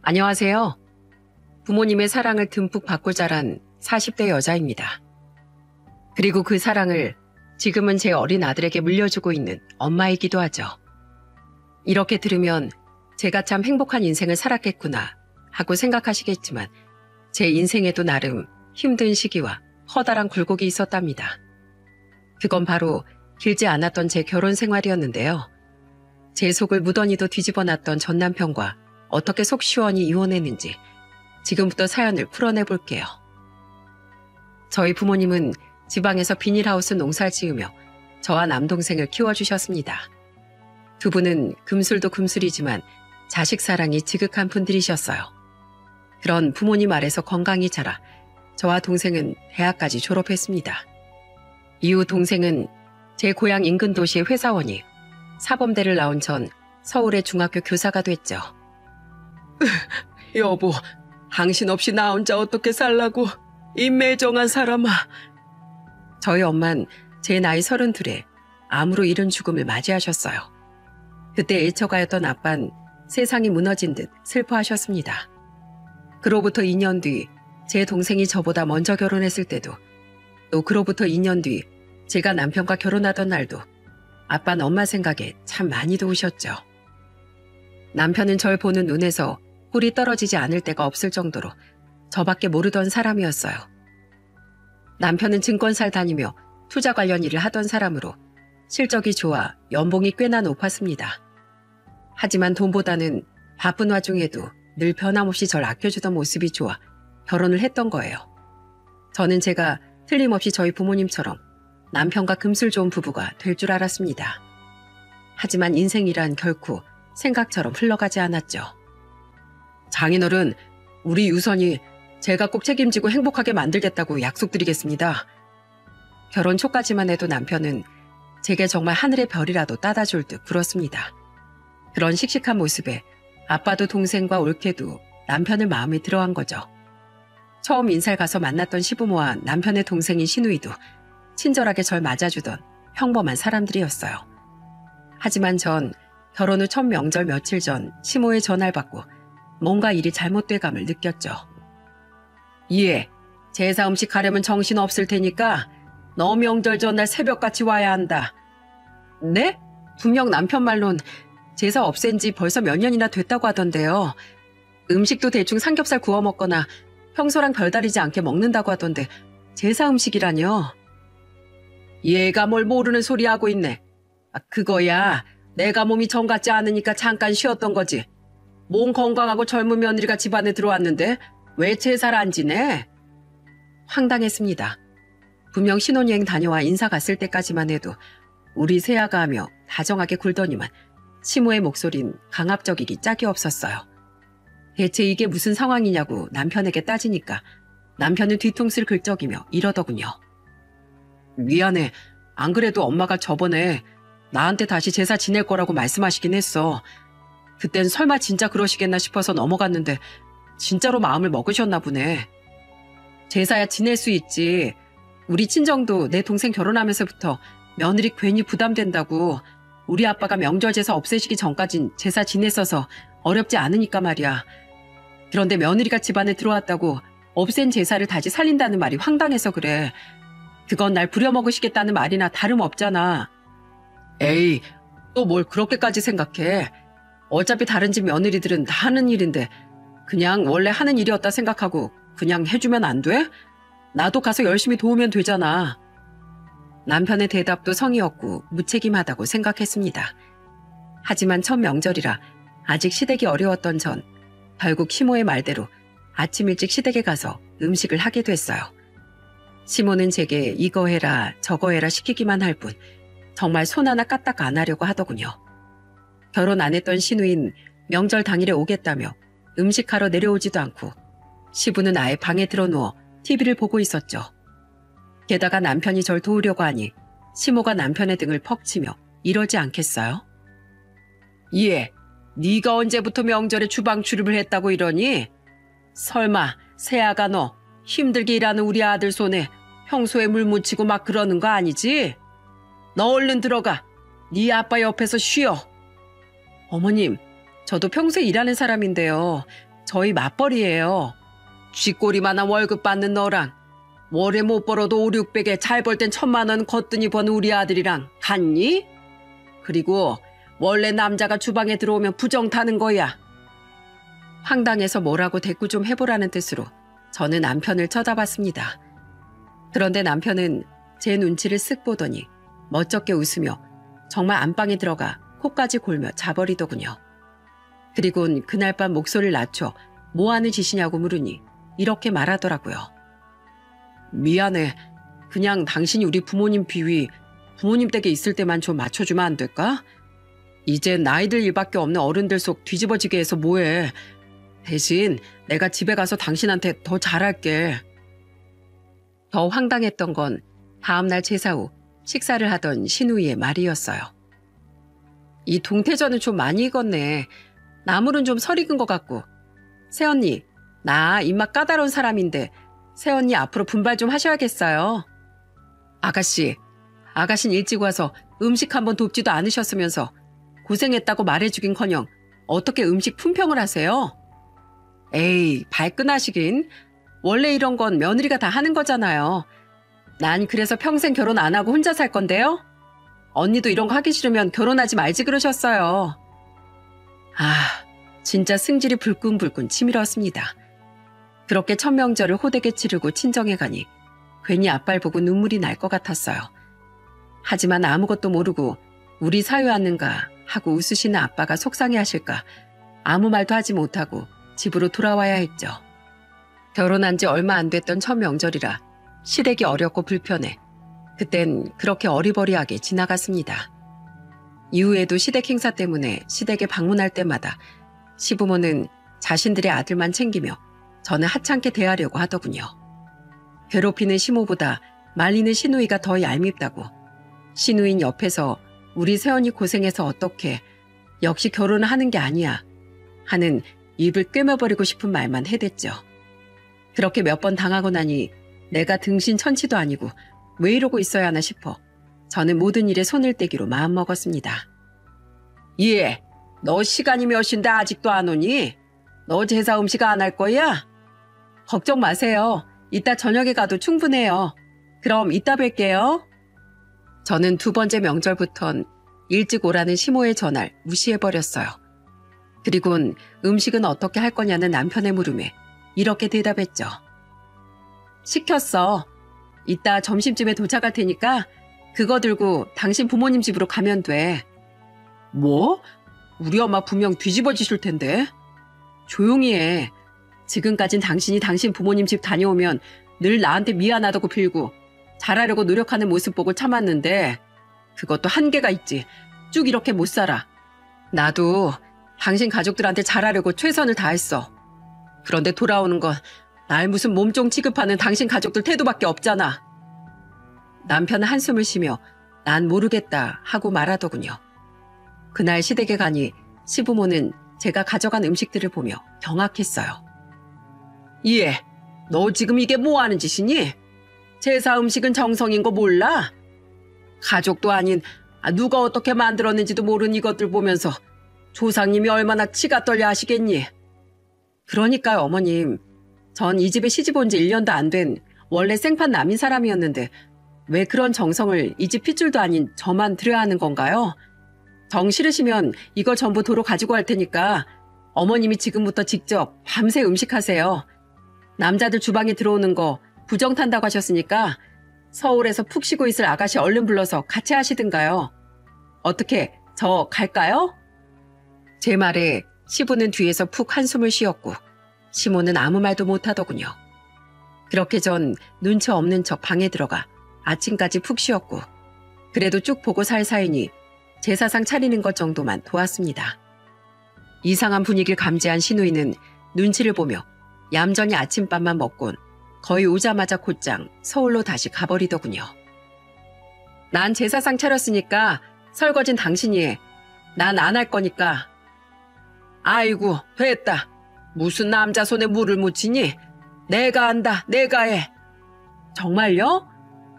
안녕하세요. 부모님의 사랑을 듬뿍 받고 자란 40대 여자입니다. 그리고 그 사랑을 지금은 제 어린 아들에게 물려주고 있는 엄마이기도 하죠. 이렇게 들으면 제가 참 행복한 인생을 살았겠구나 하고 생각하시겠지만 제 인생에도 나름 힘든 시기와 커다란 굴곡이 있었답니다. 그건 바로 길지 않았던 제 결혼 생활이었는데요. 제 속을 무던히도 뒤집어 놨던 전 남편과 어떻게 속 시원히 이혼했는지 지금부터 사연을 풀어내 볼게요. 저희 부모님은 지방에서 비닐하우스 농사를 지으며 저와 남동생을 키워주셨습니다. 두 분은 금술도 금술이지만 자식 사랑이 지극한 분들이셨어요. 그런 부모님 아래서 건강히 자라 저와 동생은 대학까지 졸업했습니다. 이후 동생은 제 고향 인근 도시의 회사원이 사범대를 나온 전 서울의 중학교 교사가 됐죠. 여보, 당신 없이 나 혼자 어떻게 살라고, 이 매정한 사람아. 저희 엄만 제 나이 32에 암으로 이른 죽음을 맞이하셨어요. 그때 애처가였던 아빤 세상이 무너진 듯 슬퍼하셨습니다. 그로부터 2년 뒤 제 동생이 저보다 먼저 결혼했을 때도, 또 그로부터 2년 뒤 제가 남편과 결혼하던 날도 아빤 엄마 생각에 참 많이도 우셨죠. 남편은 절 보는 눈에서 꿀이 떨어지지 않을 때가 없을 정도로 저밖에 모르던 사람이었어요. 남편은 증권사를 다니며 투자 관련 일을 하던 사람으로 실적이 좋아 연봉이 꽤나 높았습니다. 하지만 돈보다는 바쁜 와중에도 늘 변함없이 절 아껴주던 모습이 좋아 결혼을 했던 거예요. 저는 제가 틀림없이 저희 부모님처럼 남편과 금술 좋은 부부가 될 줄 알았습니다. 하지만 인생이란 결코 생각처럼 흘러가지 않았죠. 장인어른, 우리 유선이 제가 꼭 책임지고 행복하게 만들겠다고 약속드리겠습니다. 결혼 초까지만 해도 남편은 제게 정말 하늘의 별이라도 따다 줄 듯 굴었습니다. 그런 씩씩한 모습에 아빠도 동생과 올케도 남편을 마음에 들어한 거죠. 처음 인사를 가서 만났던 시부모와 남편의 동생인 시누이도 친절하게 절 맞아주던 평범한 사람들이었어요. 하지만 전 결혼 후 첫 명절 며칠 전 시모의 전화를 받고 뭔가 일이 잘못돼감을 느꼈죠. 예, 제사 음식 하려면 정신 없을 테니까 너 명절 전날 새벽같이 와야 한다. 네? 분명 남편 말론 제사 없앤 지 벌써 몇 년이나 됐다고 하던데요. 음식도 대충 삼겹살 구워 먹거나 평소랑 별다르지 않게 먹는다고 하던데 제사 음식이라뇨? 얘가 뭘 모르는 소리 하고 있네. 그거야, 내가 몸이 정 같지 않으니까 잠깐 쉬었던 거지. 몸 건강하고 젊은 며느리가 집안에 들어왔는데 왜 제사를 안 지내? 황당했습니다. 분명 신혼여행 다녀와 인사 갔을 때까지만 해도 우리 새아가 하며 다정하게 굴더니만 시모의 목소린 강압적이기 짝이 없었어요. 대체 이게 무슨 상황이냐고 남편에게 따지니까 남편은 뒤통수를 긁적이며 이러더군요. 미안해. 안 그래도 엄마가 저번에 나한테 다시 제사 지낼 거라고 말씀하시긴 했어. 그땐 설마 진짜 그러시겠나 싶어서 넘어갔는데 진짜로 마음을 먹으셨나 보네. 제사야 지낼 수 있지. 우리 친정도 내 동생 결혼하면서부터 며느리 괜히 부담된다고 우리 아빠가 명절 제사 없애시기 전까진 제사 지냈어서 어렵지 않으니까 말이야. 그런데 며느리가 집안에 들어왔다고 없앤 제사를 다시 살린다는 말이 황당해서 그래. 그건 날 부려먹으시겠다는 말이나 다름없잖아. 에이, 또 뭘 그렇게까지 생각해. 어차피 다른 집 며느리들은 다 하는 일인데 그냥 원래 하는 일이었다 생각하고 그냥 해주면 안 돼? 나도 가서 열심히 도우면 되잖아. 남편의 대답도 성의 없고 무책임하다고 생각했습니다. 하지만 첫 명절이라 아직 시댁이 어려웠던 전 결국 시모의 말대로 아침 일찍 시댁에 가서 음식을 하게 됐어요. 시모는 제게 이거 해라 저거 해라 시키기만 할 뿐 정말 손 하나 까딱 안 하려고 하더군요. 결혼 안 했던 시누인 명절 당일에 오겠다며 음식하러 내려오지도 않고 시부는 아예 방에 들어누워 TV를 보고 있었죠. 게다가 남편이 절 도우려고 하니 시모가 남편의 등을 퍽 치며 이러지 않겠어요? 예, 네가 언제부터 명절에 주방 출입을 했다고 이러니? 설마 새아가 너 힘들게 일하는 우리 아들 손에 평소에 물 묻히고 막 그러는 거 아니지? 너 얼른 들어가. 네 아빠 옆에서 쉬어. 어머님, 저도 평소에 일하는 사람인데요. 저희 맞벌이에요. 쥐꼬리만한 월급 받는 너랑 월에 못 벌어도 5, 600에 잘 벌 땐 1,000만 원 거뜬히 버는 우리 아들이랑 같니? 그리고 원래 남자가 주방에 들어오면 부정 타는 거야. 황당해서 뭐라고 대꾸 좀 해보라는 뜻으로 저는 남편을 쳐다봤습니다. 그런데 남편은 제 눈치를 쓱 보더니 멋쩍게 웃으며 정말 안방에 들어가 코까지 골며 자버리더군요. 그리곤 그날 밤 목소리를 낮춰 뭐 하는 짓이냐고 물으니 이렇게 말하더라고요. 미안해. 그냥 당신이 우리 부모님 비위 부모님 댁에 있을 때만 좀 맞춰주면 안 될까? 이제 나이들 일밖에 없는 어른들 속 뒤집어지게 해서 뭐해. 대신 내가 집에 가서 당신한테 더 잘할게. 더 황당했던 건 다음날 제사 후 식사를 하던 신우이의 말이었어요. 이 동태전은 좀 많이 익었네. 나물은 좀 설 익은 것 같고. 새언니, 나 입맛 까다로운 사람인데 새언니 앞으로 분발 좀 하셔야겠어요. 아가씨는 일찍 와서 음식 한번 돕지도 않으셨으면서 고생했다고 말해주긴커녕 어떻게 음식 품평을 하세요? 에이, 발끈하시긴. 원래 이런 건 며느리가 다 하는 거잖아요. 난 그래서 평생 결혼 안 하고 혼자 살 건데요. 언니도 이런 거 하기 싫으면 결혼하지 말지 그러셨어요. 진짜 승질이 불끈불끈 치밀었습니다. 그렇게 첫 명절을 호되게 치르고 친정에 가니 괜히 아빠를 보고 눈물이 날 것 같았어요. 하지만 아무것도 모르고 우리 사유 왔는가 하고 웃으시는 아빠가 속상해하실까 아무 말도 하지 못하고 집으로 돌아와야 했죠. 결혼한 지 얼마 안 됐던 첫 명절이라 시댁이 어렵고 불편해 그땐 그렇게 어리버리하게 지나갔습니다. 이후에도 시댁 행사 때문에 시댁에 방문할 때마다 시부모는 자신들의 아들만 챙기며 저는 하찮게 대하려고 하더군요. 괴롭히는 시모보다 말리는 시누이가 더 얄밉다고. 시누인 옆에서 우리 새언니 고생해서 어떡해. 역시 결혼을 하는 게 아니야. 하는 입을 꿰매버리고 싶은 말만 해댔죠. 그렇게 몇 번 당하고 나니 내가 등신 천치도 아니고 왜 이러고 있어야 하나 싶어 저는 모든 일에 손을 떼기로 마음먹었습니다. 예, 너 시간이 몇인데 아직도 안 오니? 너 제사 음식 안 할 거야? 걱정 마세요. 이따 저녁에 가도 충분해요. 그럼 이따 뵐게요. 저는 두 번째 명절부턴 일찍 오라는 시모의 전화를 무시해버렸어요. 그리곤 음식은 어떻게 할 거냐는 남편의 물음에 이렇게 대답했죠. 시켰어. 이따 점심쯤에 도착할 테니까 그거 들고 당신 부모님 집으로 가면 돼. 뭐? 우리 엄마 분명 뒤집어지실 텐데. 조용히 해. 지금까진 당신이 당신 부모님 집 다녀오면 늘 나한테 미안하다고 빌고 잘하려고 노력하는 모습 보고 참았는데 그것도 한계가 있지. 쭉 이렇게 못 살아. 나도 당신 가족들한테 잘하려고 최선을 다했어. 그런데 돌아오는 건 날 무슨 몸종 취급하는 당신 가족들 태도밖에 없잖아. 남편은 한숨을 쉬며 난 모르겠다 하고 말하더군요. 그날 시댁에 가니 시부모는 제가 가져간 음식들을 보며 경악했어요. 예, 너 지금 이게 뭐 하는 짓이니? 제사 음식은 정성인 거 몰라? 가족도 아닌 누가 어떻게 만들었는지도 모르는 이것들 보면서 조상님이 얼마나 치가 떨려 하시겠니? 그러니까요, 어머님. 전 이 집에 시집 온 지 1년도 안 된 원래 생판 남인 사람이었는데 왜 그런 정성을 이 집 핏줄도 아닌 저만 들여야 하는 건가요? 정 싫으시면 이거 전부 도로 가지고 갈 테니까 어머님이 지금부터 직접 밤새 음식하세요. 남자들 주방에 들어오는 거 부정 탄다고 하셨으니까 서울에서 푹 쉬고 있을 아가씨 얼른 불러서 같이 하시든가요. 어떻게 저 갈까요? 제 말에 시부는 뒤에서 푹 한숨을 쉬었고 시모는 아무 말도 못하더군요. 그렇게 전 눈치 없는 척 방에 들어가 아침까지 푹 쉬었고 그래도 쭉 보고 살 사이니 제사상 차리는 것 정도만 도왔습니다. 이상한 분위기를 감지한 시누이는 눈치를 보며 얌전히 아침밥만 먹곤 거의 오자마자 곧장 서울로 다시 가버리더군요. 난 제사상 차렸으니까 설거진 당신이 해. 난 안 할 거니까. 아이고, 됐다. 무슨 남자 손에 물을 묻히니? 내가 한다, 내가 해. 정말요?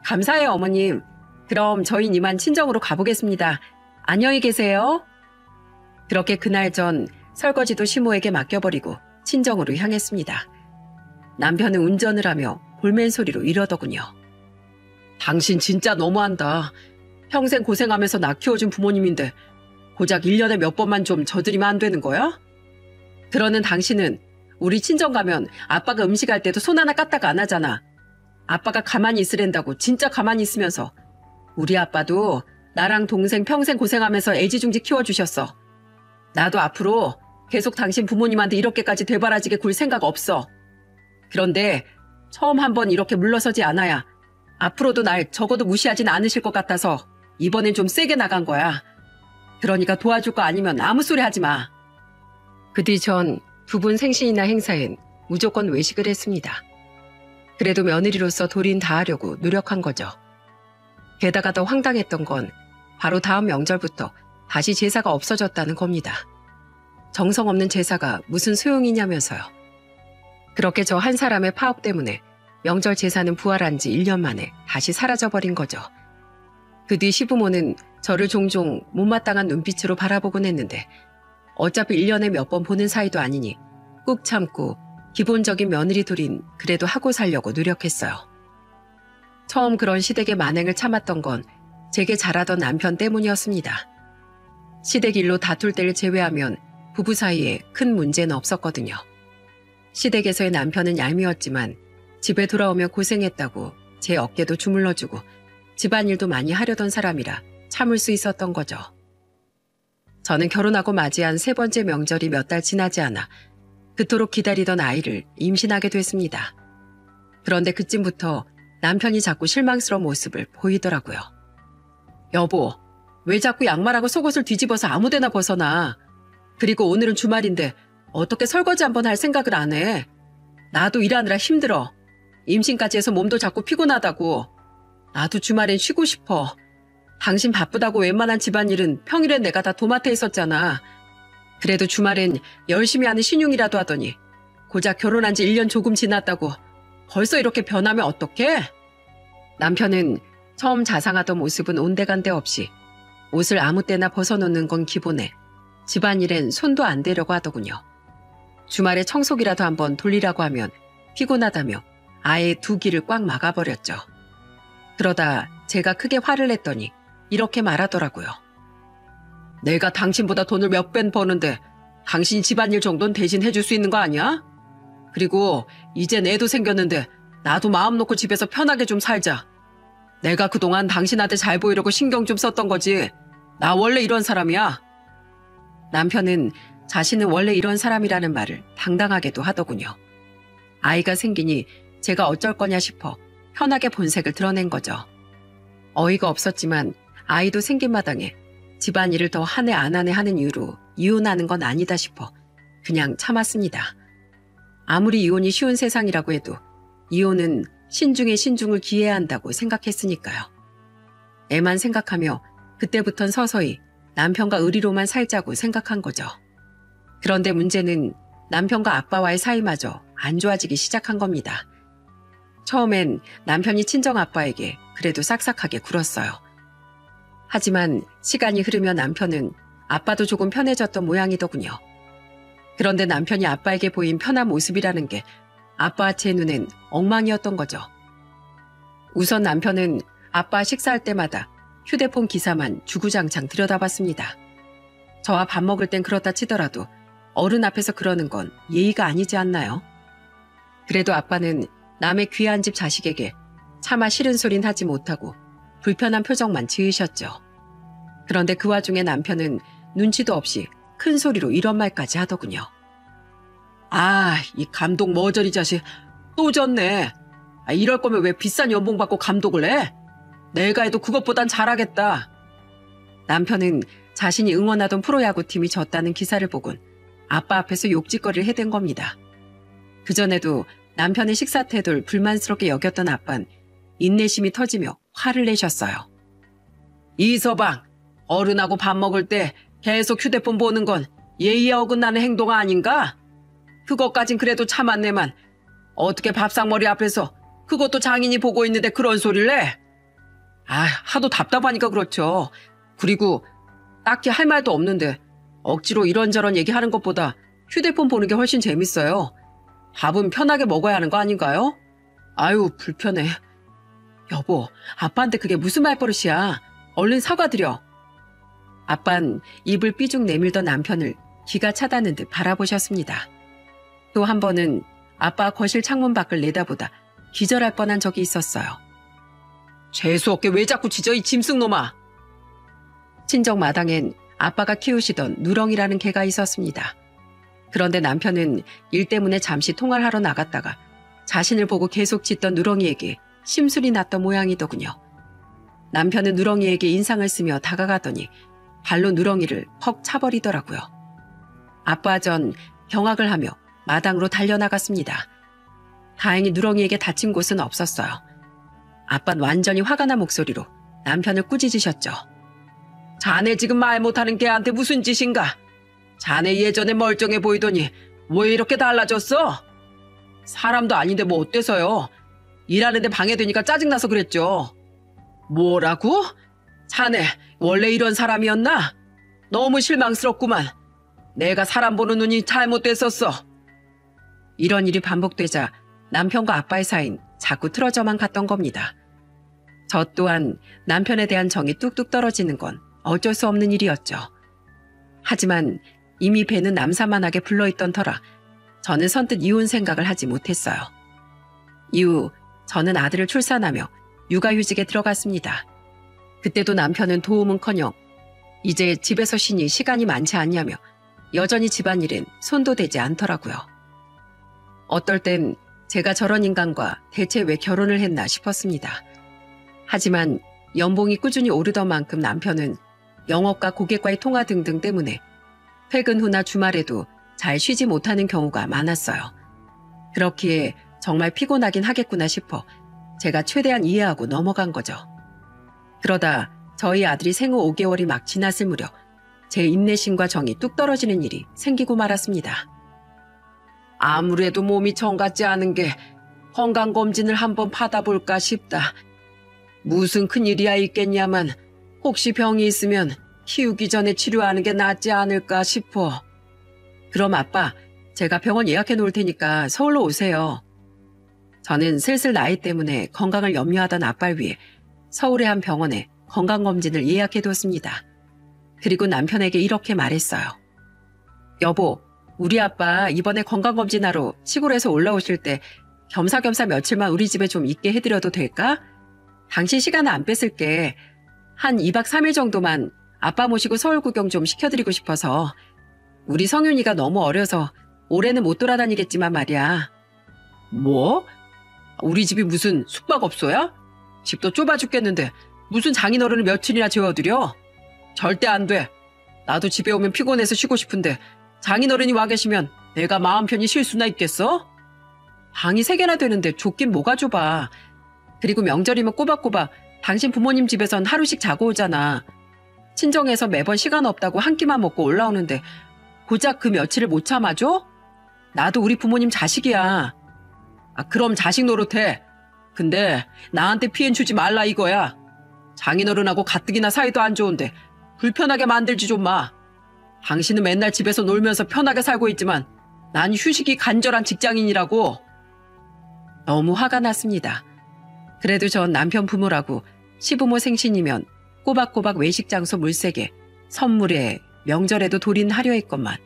감사해요, 어머님. 그럼 저희는 이만 친정으로 가보겠습니다. 안녕히 계세요. 그렇게 그날 전 설거지도 시모에게 맡겨버리고 친정으로 향했습니다. 남편은 운전을 하며 볼멘 소리로 이러더군요. 당신 진짜 너무한다. 평생 고생하면서 나 키워준 부모님인데 고작 1년에 몇 번만 좀 저들이면 안 되는 거야? 그러는 당신은 우리 친정 가면 아빠가 음식할 때도 손 하나 까딱 안 하잖아. 아빠가 가만히 있으랜다고 진짜 가만히 있으면서. 우리 아빠도 나랑 동생 평생 고생하면서 애지중지 키워주셨어. 나도 앞으로 계속 당신 부모님한테 이렇게까지 되바라지게 굴 생각 없어. 그런데 처음 한번 이렇게 물러서지 않아야 앞으로도 날 적어도 무시하진 않으실 것 같아서 이번엔 좀 세게 나간 거야. 그러니까 도와줄 거 아니면 아무 소리 하지 마. 그 뒤 전 두 분 생신이나 행사엔 무조건 외식을 했습니다. 그래도 며느리로서 도린 다하려고 노력한 거죠. 게다가 더 황당했던 건 바로 다음 명절부터 다시 제사가 없어졌다는 겁니다. 정성 없는 제사가 무슨 소용이냐면서요. 그렇게 저 한 사람의 파업 때문에 명절 제사는 부활한 지 1년 만에 다시 사라져버린 거죠. 그 뒤 시부모는 저를 종종 못마땅한 눈빛으로 바라보곤 했는데 어차피 1년에 몇 번 보는 사이도 아니니 꾹 참고 기본적인 며느리 둘인 그래도 하고 살려고 노력했어요. 처음 그런 시댁의 만행을 참았던 건 제게 잘하던 남편 때문이었습니다. 시댁 일로 다툴 때를 제외하면 부부 사이에 큰 문제는 없었거든요. 시댁에서의 남편은 얄미웠지만 집에 돌아오면 고생했다고 제 어깨도 주물러주고 집안일도 많이 하려던 사람이라 참을 수 있었던 거죠. 저는 결혼하고 맞이한 세 번째 명절이 몇 달 지나지 않아 그토록 기다리던 아이를 임신하게 됐습니다. 그런데 그쯤부터 남편이 자꾸 실망스러운 모습을 보이더라고요. 여보, 왜 자꾸 양말하고 속옷을 뒤집어서 아무데나 벗어나? 그리고 오늘은 주말인데 어떻게 설거지 한번 할 생각을 안 해? 나도 일하느라 힘들어. 임신까지 해서 몸도 자꾸 피곤하다고. 나도 주말엔 쉬고 싶어. 당신 바쁘다고 웬만한 집안일은 평일엔 내가 다 도맡아 있었잖아. 그래도 주말엔 열심히 하는 신용이라도 하더니 고작 결혼한 지 1년 조금 지났다고 벌써 이렇게 변하면 어떡해? 남편은 처음 자상하던 모습은 온데간데 없이 옷을 아무 때나 벗어놓는 건 기본에 집안일엔 손도 안 대려고 하더군요. 주말에 청소기라도 한번 돌리라고 하면 피곤하다며 아예 두 귀를 꽉 막아버렸죠. 그러다 제가 크게 화를 냈더니 이렇게 말하더라고요. 내가 당신보다 돈을 몇 배 버는데 당신이 집안일 정도는 대신 해줄 수 있는 거 아니야? 그리고 이젠 애도 생겼는데 나도 마음 놓고 집에서 편하게 좀 살자. 내가 그동안 당신한테 잘 보이려고 신경 좀 썼던 거지. 나 원래 이런 사람이야. 남편은 자신은 원래 이런 사람이라는 말을 당당하게도 하더군요. 아이가 생기니 제가 어쩔 거냐 싶어 편하게 본색을 드러낸 거죠. 어이가 없었지만 아이도 생긴 마당에 집안일을 더 하네 안 하네 하는 이유로 이혼하는 건 아니다 싶어 그냥 참았습니다. 아무리 이혼이 쉬운 세상이라고 해도 이혼은 신중에 신중을 기해야 한다고 생각했으니까요. 애만 생각하며 그때부턴 서서히 남편과 의리로만 살자고 생각한 거죠. 그런데 문제는 남편과 아빠와의 사이마저 안 좋아지기 시작한 겁니다. 처음엔 남편이 친정아빠에게 그래도 싹싹하게 굴었어요. 하지만 시간이 흐르며 남편은 아빠도 조금 편해졌던 모양이더군요. 그런데 남편이 아빠에게 보인 편한 모습이라는 게 아빠와 제 눈엔 엉망이었던 거죠. 우선 남편은 아빠 식사할 때마다 휴대폰 기사만 주구장창 들여다봤습니다. 저와 밥 먹을 땐 그렇다 치더라도 어른 앞에서 그러는 건 예의가 아니지 않나요? 그래도 아빠는 남의 귀한 집 자식에게 차마 싫은 소린 하지 못하고 불편한 표정만 지으셨죠. 그런데 그 와중에 남편은 눈치도 없이 큰 소리로 이런 말까지 하더군요. 아, 이 감독 머저리 자식 또 졌네. 이럴 거면 왜 비싼 연봉 받고 감독을 해? 내가 해도 그것보단 잘하겠다. 남편은 자신이 응원하던 프로야구팀이 졌다는 기사를 보곤 아빠 앞에서 욕짓거리를 해댄 겁니다. 그전에도 남편의 식사 태도를 불만스럽게 여겼던 아빠는 인내심이 터지며 화를 내셨어요. 이서방, 어른하고 밥 먹을 때 계속 휴대폰 보는 건 예의에 어긋나는 행동 아닌가? 그것까진 그래도 참았네만 어떻게 밥상머리 앞에서 그것도 장인이 보고 있는데 그런 소리를 해? 아, 하도 답답하니까 그렇죠. 그리고 딱히 할 말도 없는데 억지로 이런저런 얘기하는 것보다 휴대폰 보는 게 훨씬 재밌어요. 밥은 편하게 먹어야 하는 거 아닌가요? 아유, 불편해. 여보, 아빠한테 그게 무슨 말버릇이야. 얼른 사과드려. 아빤 입을 삐죽 내밀던 남편을 기가 차다는 듯 바라보셨습니다. 또 한 번은 아빠 거실 창문 밖을 내다보다 기절할 뻔한 적이 있었어요. 재수없게 왜 자꾸 짖어, 이 짐승놈아. 친정 마당엔 아빠가 키우시던 누렁이라는 개가 있었습니다. 그런데 남편은 일 때문에 잠시 통화를 하러 나갔다가 자신을 보고 계속 짖던 누렁이에게 심술이 났던 모양이더군요. 남편은 누렁이에게 인상을 쓰며 다가가더니 발로 누렁이를 퍽 차버리더라고요. 아빠 전 경악을 하며 마당으로 달려나갔습니다. 다행히 누렁이에게 다친 곳은 없었어요. 아빠는 완전히 화가 난 목소리로 남편을 꾸짖으셨죠. 자네 지금 말 못하는 개한테 무슨 짓인가? 자네 예전에 멀쩡해 보이더니 왜 이렇게 달라졌어? 사람도 아닌데 뭐 어때서요? 일하는데 방해되니까 짜증나서 그랬죠. 뭐라고? 자네 원래 이런 사람이었나? 너무 실망스럽구만. 내가 사람 보는 눈이 잘못됐었어. 이런 일이 반복되자 남편과 아빠의 사이는 자꾸 틀어져만 갔던 겁니다. 저 또한 남편에 대한 정이 뚝뚝 떨어지는 건 어쩔 수 없는 일이었죠. 하지만 이미 배는 남사만하게 불러있던 터라 저는 선뜻 이혼 생각을 하지 못했어요. 이후 저는 아들을 출산하며 육아휴직에 들어갔습니다. 그때도 남편은 도움은커녕 이제 집에서 쉬니 시간이 많지 않냐며 여전히 집안일엔 손도 대지 않더라고요. 어떨 땐 제가 저런 인간과 대체 왜 결혼을 했나 싶었습니다. 하지만 연봉이 꾸준히 오르던 만큼 남편은 영업과 고객과의 통화 등등 때문에 퇴근 후나 주말에도 잘 쉬지 못하는 경우가 많았어요. 그렇기에 정말 피곤하긴 하겠구나 싶어 제가 최대한 이해하고 넘어간 거죠. 그러다 저희 아들이 생후 5개월이 막 지났을 무렵 제 인내심과 정이 뚝 떨어지는 일이 생기고 말았습니다. 아무래도 몸이 정 같지 않은 게 건강검진을 한번 받아볼까 싶다. 무슨 큰일이야 있겠냐만 혹시 병이 있으면 키우기 전에 치료하는 게 낫지 않을까 싶어. 그럼 아빠, 제가 병원 예약해 놓을 테니까 서울로 오세요. 저는 슬슬 나이 때문에 건강을 염려하던 아빠를 위해 서울의 한 병원에 건강검진을 예약해 뒀습니다. 그리고 남편에게 이렇게 말했어요. 여보, 우리 아빠 이번에 건강검진하러 시골에서 올라오실 때 겸사겸사 며칠만 우리 집에 좀 있게 해드려도 될까? 당신 시간을 안 뺏을게. 한 2박 3일 정도만 아빠 모시고 서울 구경 좀 시켜드리고 싶어서. 우리 성윤이가 너무 어려서 올해는 못 돌아다니겠지만 말이야. 뭐? 우리 집이 무슨 숙박업소야? 집도 좁아 죽겠는데 무슨 장인어른을 며칠이나 재워드려? 절대 안 돼. 나도 집에 오면 피곤해서 쉬고 싶은데 장인어른이 와 계시면 내가 마음 편히 쉴 수나 있겠어? 방이 3개나 되는데 좁긴 뭐가 좁아. 그리고 명절이면 꼬박꼬박 당신 부모님 집에선 하루씩 자고 오잖아. 친정에서 매번 시간 없다고 한 끼만 먹고 올라오는데 고작 그 며칠을 못 참아줘? 나도 우리 부모님 자식이야. 아, 그럼 자식 노릇해. 근데 나한테 피해 주지 말라 이거야. 장인어른하고 가뜩이나 사이도 안 좋은데 불편하게 만들지 좀 마. 당신은 맨날 집에서 놀면서 편하게 살고 있지만 난 휴식이 간절한 직장인이라고. 너무 화가 났습니다. 그래도 전 남편 부모라고 시부모 생신이면 꼬박꼬박 외식 장소 물세게 선물에 명절에도 돌인하려 했건만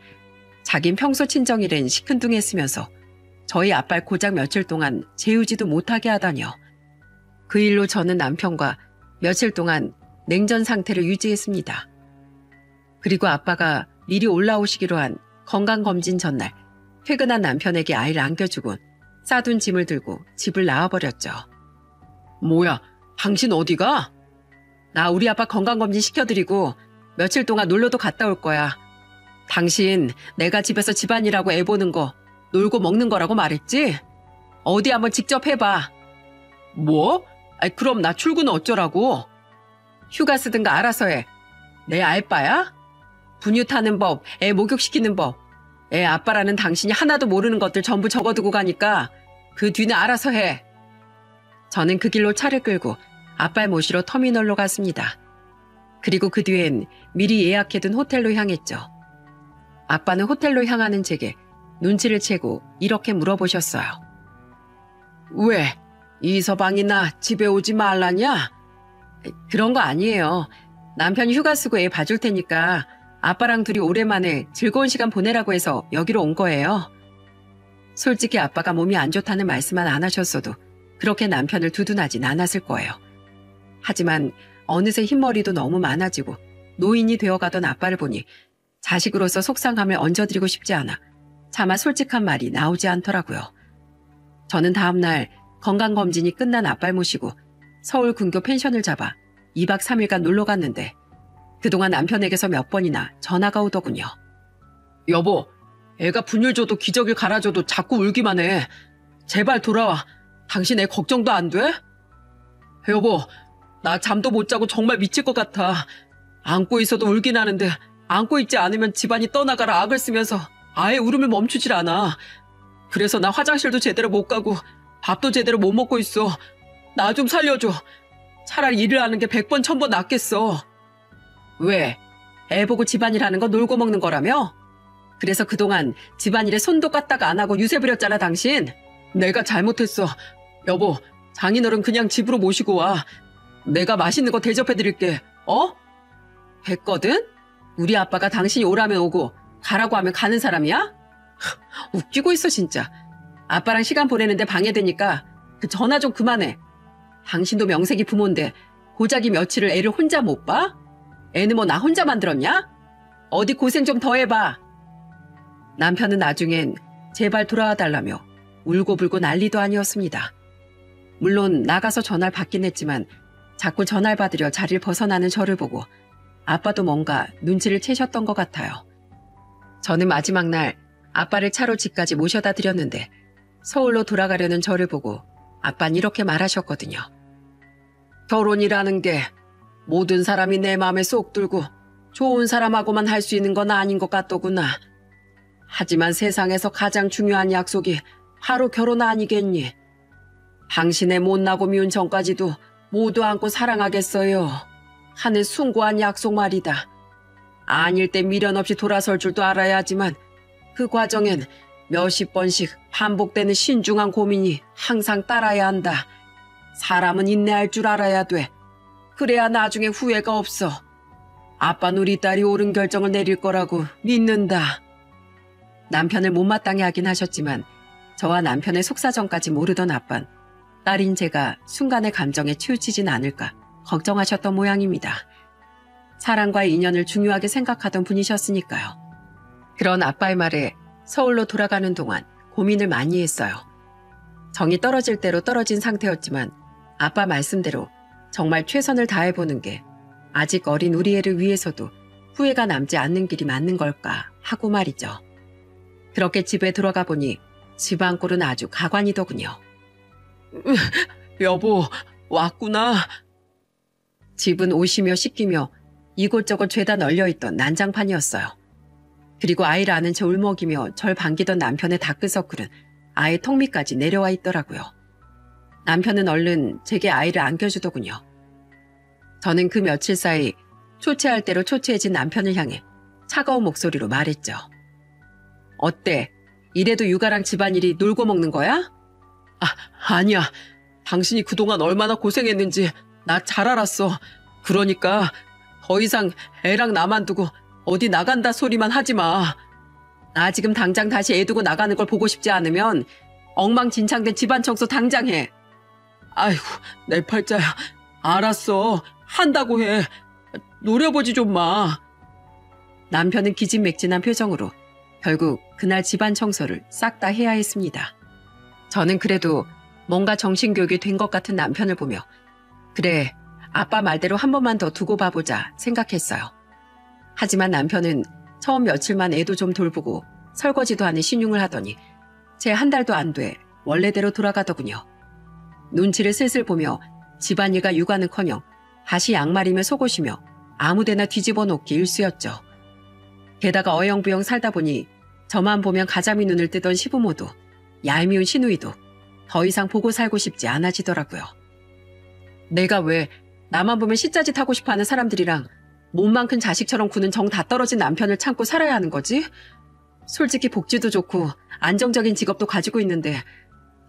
자긴 평소 친정일엔 시큰둥했으면서 저희 아빠를 고작 며칠 동안 재우지도 못하게 하다니요. 그 일로 저는 남편과 며칠 동안 냉전 상태를 유지했습니다. 그리고 아빠가 미리 올라오시기로 한 건강검진 전날 퇴근한 남편에게 아이를 안겨주곤 싸둔 짐을 들고 집을 나와버렸죠. 뭐야, 당신 어디가? 나 우리 아빠 건강검진 시켜드리고 며칠 동안 놀러도 갔다 올 거야. 당신 내가 집에서 집안일하고 애 보는 거 놀고 먹는 거라고 말했지? 어디 한번 직접 해봐. 뭐? 아이, 그럼 나 출근 어쩌라고? 휴가 쓰든가 알아서 해. 내 알바야? 분유 타는 법, 애 목욕시키는 법, 애 아빠라는 당신이 하나도 모르는 것들 전부 적어두고 가니까 그 뒤는 알아서 해. 저는 그 길로 차를 끌고 아빠를 모시러 터미널로 갔습니다. 그리고 그 뒤엔 미리 예약해둔 호텔로 향했죠. 아빠는 호텔로 향하는 제게 눈치를 채고 이렇게 물어보셨어요. 왜? 이서방이나 집에 오지 말라냐? 그런 거 아니에요. 남편이 휴가 쓰고 애 봐줄 테니까 아빠랑 둘이 오랜만에 즐거운 시간 보내라고 해서 여기로 온 거예요. 솔직히 아빠가 몸이 안 좋다는 말씀만 안 하셨어도 그렇게 남편을 두둔하진 않았을 거예요. 하지만 어느새 흰머리도 너무 많아지고 노인이 되어가던 아빠를 보니 자식으로서 속상함을 얹어드리고 싶지 않아 차마 솔직한 말이 나오지 않더라고요. 저는 다음날 건강검진이 끝난 아빠를 모시고 서울 근교 펜션을 잡아 2박 3일간 놀러 갔는데 그동안 남편에게서 몇 번이나 전화가 오더군요. 여보, 애가 분유 줘도 기저귀 갈아줘도 자꾸 울기만 해. 제발 돌아와. 당신 애 걱정도 안 돼? 여보, 나 잠도 못 자고 정말 미칠 것 같아. 안고 있어도 울긴 하는데 안고 있지 않으면 집안이 떠나가라 악을 쓰면서 아예 울음을 멈추질 않아. 그래서 나 화장실도 제대로 못 가고 밥도 제대로 못 먹고 있어. 나 좀 살려줘. 차라리 일을 하는 게 100번 1000번 낫겠어. 왜? 애 보고 집안일 하는 거 놀고 먹는 거라며? 그래서 그동안 집안일에 손도 까딱 안 하고 유세 부렸잖아 당신. 내가 잘못했어. 여보, 장인어른 그냥 집으로 모시고 와. 내가 맛있는 거 대접해드릴게. 어? 됐거든? 우리 아빠가 당신이 오라면 오고 가라고 하면 가는 사람이야? 웃기고 있어 진짜. 아빠랑 시간 보내는데 방해되니까 그 전화 좀 그만해. 당신도 명색이 부모인데 고작이 며칠을 애를 혼자 못 봐? 애는 뭐 나 혼자 만들었냐? 어디 고생 좀 더 해봐. 남편은 나중엔 제발 돌아와 달라며 울고불고 난리도 아니었습니다. 물론 나가서 전화를 받긴 했지만 자꾸 전화를 받으려 자리를 벗어나는 저를 보고 아빠도 뭔가 눈치를 채셨던 것 같아요. 저는 마지막 날 아빠를 차로 집까지 모셔다 드렸는데 서울로 돌아가려는 저를 보고 아빠는 이렇게 말하셨거든요. 결혼이라는 게 모든 사람이 내 마음에 쏙 들고 좋은 사람하고만 할 수 있는 건 아닌 것 같더구나. 하지만 세상에서 가장 중요한 약속이 바로 결혼 아니겠니? 당신의 못나고 미운 전까지도 모두 안고 사랑하겠어요. 하는 숭고한 약속 말이다. 아닐 때 미련 없이 돌아설 줄도 알아야 하지만 그 과정엔 몇십 번씩 반복되는 신중한 고민이 항상 따라야 한다. 사람은 인내할 줄 알아야 돼. 그래야 나중에 후회가 없어. 아빠는 우리 딸이 옳은 결정을 내릴 거라고 믿는다. 남편을 못마땅해 하긴 하셨지만 저와 남편의 속사정까지 모르던 아빤 딸인 제가 순간의 감정에 치우치진 않을까 걱정하셨던 모양입니다. 사랑과의 인연을 중요하게 생각하던 분이셨으니까요. 그런 아빠의 말에 서울로 돌아가는 동안 고민을 많이 했어요. 정이 떨어질 대로 떨어진 상태였지만 아빠 말씀대로 정말 최선을 다해보는 게 아직 어린 우리 애를 위해서도 후회가 남지 않는 길이 맞는 걸까 하고 말이죠. 그렇게 집에 들어가 보니 집안 꼴은 아주 가관이더군요. 여보, 왔구나. 집은 옷이며 씻기며 이곳저곳 죄다 널려있던 난장판이었어요. 그리고 아이를 아는 채 울먹이며 절 반기던 남편의 다크서클은 아예 턱 밑까지 내려와 있더라고요. 남편은 얼른 제게 아이를 안겨주더군요. 저는 그 며칠 사이 초췌할 대로 초췌해진 남편을 향해 차가운 목소리로 말했죠. 어때? 이래도 육아랑 집안일이 놀고 먹는 거야? 아니야. 당신이 그동안 얼마나 고생했는지 나 잘 알았어. 그러니까 더 이상 애랑 나만 두고 어디 나간다 소리만 하지 마. 나 지금 당장 다시 애 두고 나가는 걸 보고 싶지 않으면 엉망진창된 집안 청소 당장 해. 아이고, 내 팔자야. 알았어. 한다고 해. 노려보지 좀 마. 남편은 기진맥진한 표정으로 결국 그날 집안 청소를 싹 다 해야 했습니다. 저는 그래도 뭔가 정신교육이 된 것 같은 남편을 보며 그래, 아빠 말대로 한 번만 더 두고 봐보자 생각했어요. 하지만 남편은 처음 며칠만 애도 좀 돌보고 설거지도 하는 신용을 하더니 채 한 달도 안 돼 원래대로 돌아가더군요. 눈치를 슬슬 보며 집안일과 육아는커녕 다시 양말이며 속옷이며 아무데나 뒤집어 놓기 일쑤였죠. 게다가 어영부영 살다 보니 저만 보면 가자미 눈을 뜨던 시부모도 얄미운 시누이도 더 이상 보고 살고 싶지 않아지더라고요. 내가 왜 나만 보면 시짜짓 하고 싶어하는 사람들이랑 몸만큼 자식처럼 구는 정 다 떨어진 남편을 참고 살아야 하는 거지? 솔직히 복지도 좋고 안정적인 직업도 가지고 있는데